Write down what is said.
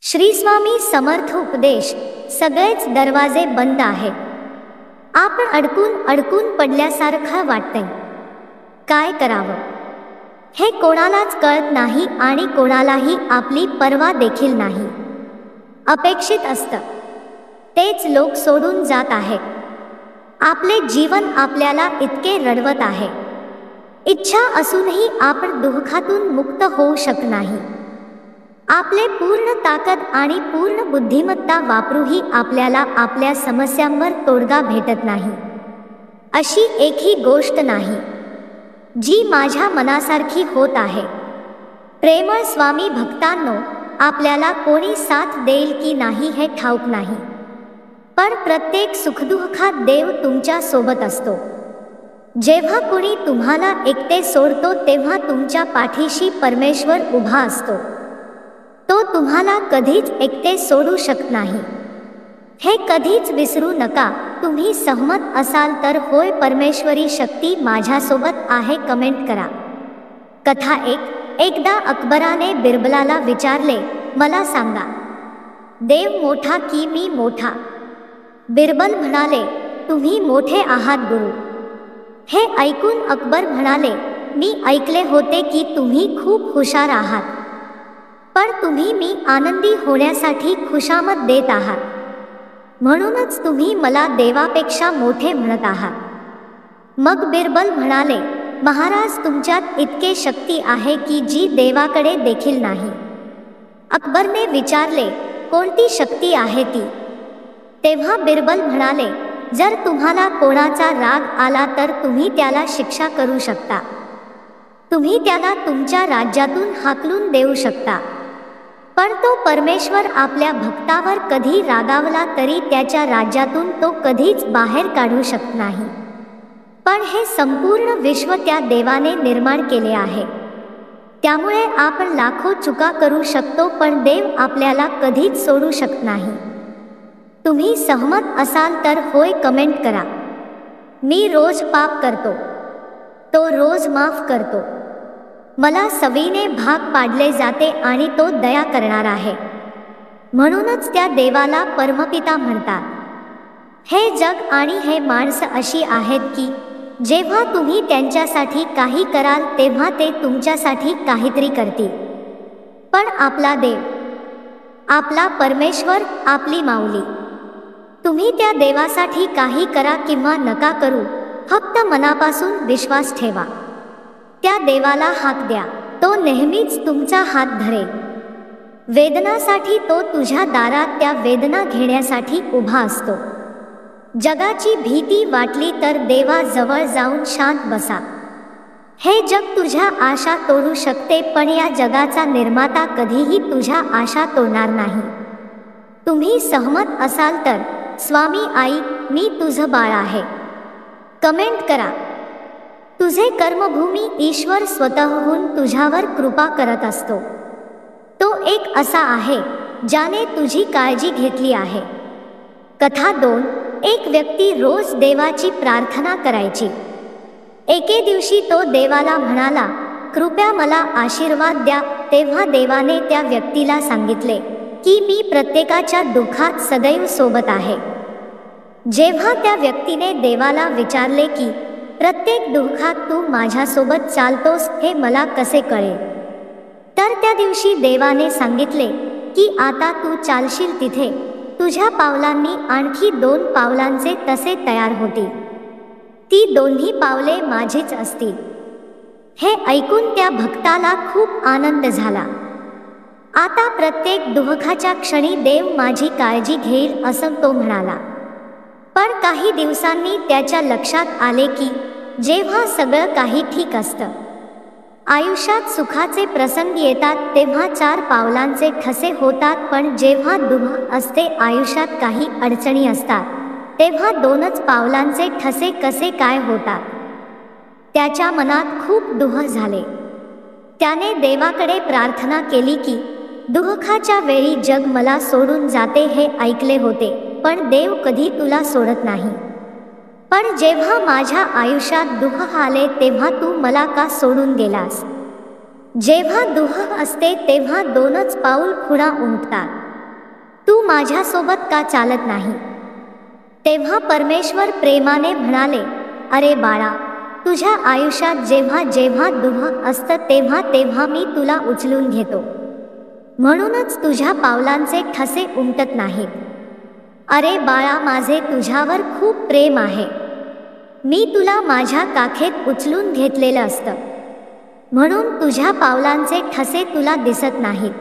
श्री स्वामी समर्थ उपदेश. सगळेच दरवाजे बंद आहेत. आपण अडकून पडल्यासारखं वाटतंय. काय करावं हे कोणालाच कळत नाही आणि कोणालाही आपली पर्वा देखील नाही. अपेक्षित असतं तेच लोक सोडून जात आहेत. आपले जीवन आपल्याला इतके रडवत आहे. इच्छा असूनही आपण दुःखातून मुक्त होऊ शकत नाही. आपले पूर्ण ताकद आणि पूर्ण बुद्धिमत्ता वापरूही आपल्याला आपल्या समस्यांवर तोडगा भेटत नाही. अशी एकही गोष्ट नाही जी माझ्या मनासारखी होत आहे. प्रेमळ स्वामी भक्तांनो, आपल्याला कोणी साथ देईल की नाही हे ठाऊक नाही, पण प्रत्येक सुखदुःखात देव तुमच्या सोबत असतो. जेव्हा कोणी तुम्हाला एकटे सोडतो तेव्हा तुमच्या पाठीशी परमेश्वर उभा असतो. तो तुम्हाला कधीच एकटे सोडू शकत नाही. हे कधीच विसरू नका. तुम्ही सहमत असाल तर होय, परमेश्वरी शक्ती माझ्यासोबत आहे कमेंट करा. कथा 1. एकदा अकबराने बिरबलाला विचारले, मला सांगा, देव मोठा की मी मोठा? बिरबल म्हणाले, तुम्ही मोठे आहात गुरु. हे ऐकून अकबर म्हणाले, मी ऐकले होते की तुम्ही खूप हुशार आहात, पण तुम्ही मी आनंदी होण्यासाठी खुशामत देत आहात, म्हणूनच तुम्ही मला देवापेक्षा मोठे म्हणत आहात. मग बिरबल म्हणाले, महाराज, तुमच्यात इतके शक्ती आहे की जी देवाकडे देखील नाही. अकबरने विचारले, कोणती शक्ती आहे ती? तेव्हा बिरबल म्हणाले, जर तुम्हाला कोणाचा राग आला तर तुम्ही त्याला शिक्षा करू शकता. तुम्ही त्याला तुमच्या राज्यातून हाकलून देऊ शकता, पण तो परमेश्वर आपल्या भक्तावर कधी रागावला तरी त्याच्या राज्यातून तो कधीच बाहेर काढू शकत नाही. पण हे संपूर्ण विश्व त्या देवाने निर्माण केले आहे. त्यामुळे आपण लाखो चुका करू शकतो, पण देव आपल्याला कधीच सोडू शकत नाही. तुम्ही सहमत असाल तर होय कमेंट करा. मी रोज पाप करतो, तो रोज माफ करतो. मला सवीने भाग पाडले जाते आणि तो दया करणार आहे, म्हणूनच त्या देवाला परमपिता म्हणतात. हे जग आणि हे माणसं अशी आहेत की जेव्हा तुम्ही त्यांच्यासाठी काही कराल तेव्हा ते तुमच्यासाठी काहीतरी करतील. पण आपला देव, आपला परमेश्वर, आपली माऊली, तुम्ही त्या देवासाठी काही करा किंवा नका करू, फक्त मनापासून विश्वास ठेवा. त्या देवाला हाक द्या, तो नेहमीच तुमचा हात धरेल. वेदनासाठी तो तुझ्या दारात त्या वेदना घेण्यासाठी उभा असतो. जगाची भीती वाटली तर देवाजवळ जाऊन शांत बसा. हे जग तुझ्या आशा तोडू शकते, पण या जगाचा निर्माता कधीही तुझ्या आशा तोडणार नाही. तुम्ही सहमत असाल तर स्वामी आई, मी तुझं बाळ आहे कमेंट करा. तुझे कर्मभूमी ईश्वर स्वतःहून तुझ्यावर कृपा करत असतो. तो एक असा आहे ज्याने तुझी काळजी घेतली आहे. कथा 2. एक व्यक्ती रोज देवाची प्रार्थना करायची. एके दिवशी तो देवाला म्हणाला, कृपया मला आशीर्वाद द्या. तेव्हा देवाने त्या व्यक्तीला सांगितले की मी प्रत्येकाच्या दुःखात सदैव सोबत आहे. जेव्हा त्या व्यक्तीने देवाला विचारले की प्रत्येक दुःखात तू माझ्यासोबत चालतोस हे मला कसे कळेल, तर त्या दिवशी देवाने सांगितले की आता तू चालशील तिथे तुझ्या पावलांनी आणखी 2 पावलांचे तसे तयार होतील. ती दोन्ही पावले माझीच असतील. हे ऐकून त्या भक्ताला खूप आनंद झाला. आता प्रत्येक दुःखाच्या क्षणी देव माझी काळजी घेईल असं तो म्हणाला. पण काही दिवसांनी त्याच्या लक्षात आले की जेव्हा सगळं काही ठीक असतं, आयुष्यात सुखाचे प्रसंग येतात तेव्हा 4 पावलांचे ठसे होतात, पण जेव्हा दुःख असते, आयुष्यात काही अडचणी असतात, तेव्हा 2च पावलांचे ठसे कसे काय होतात. त्याच्या मनात खूप दुःख झाले. त्याने देवाकडे प्रार्थना केली की दुःखाच्या वेळी जग मला सोडून जाते हे ऐकले होते, पण देव कधी तुला सोडत नाही. पण जेव्हा माझ्या आयुष्यात दुःख आले तेव्हा तू मला का सोडून गेलास? जेव्हा दुःख असते तेव्हा 2च पाऊल खुणा उमटतात. तू माझ्यासोबत का चालत नाही? तेव्हा परमेश्वर प्रेमाने म्हणाले, अरे बाळा, तुझ्या आयुष्यात जेव्हा जेव्हा दुःख असतं तेव्हा तेव्हा मी तुला उचलून घेतो, म्हणूनच तुझ्या पावलांचे ठसे उमटत नाहीत. अरे बाळा, माझे तुझ्यावर खूप प्रेम आहे. मी तुला माझ्या काखेत उचलून घेतलेलं असतं, म्हणून तुझ्या पावलांचे ठसे तुला दिसत नाहीत.